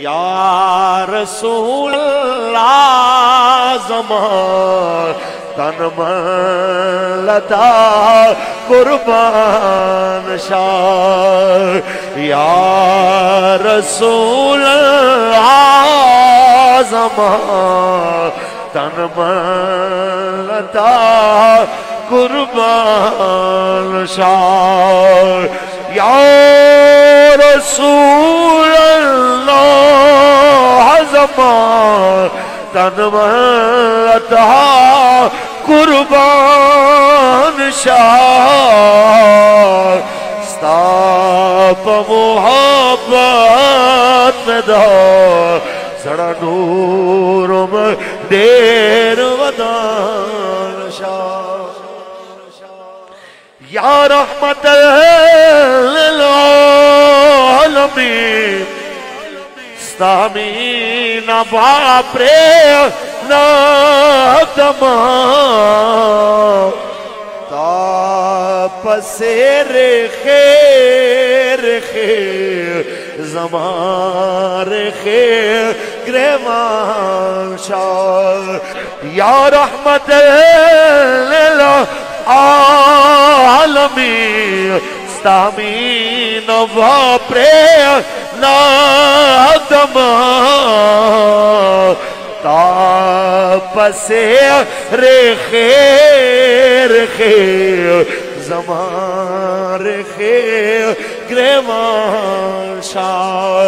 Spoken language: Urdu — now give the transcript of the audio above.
یا رسول اللہ زمان تن من لتا قربان شاہ یا رسول اللہ زمان تن من لتا قربان شاہ یا رسول اللہ زمان تن من لتا قربان شاہ ستاپ محبت میں دار سڑا نور میں دیر ودان شاہ یا رحمت للعالمین ستامین باپرے نادمان تاپ سیر خیر خیر زمان خیر گریوان شاہ یا رحمت للعالمین ستامین باپرے نادمان تاپ سیر خیر خیر زمان خیر گریوان شاہ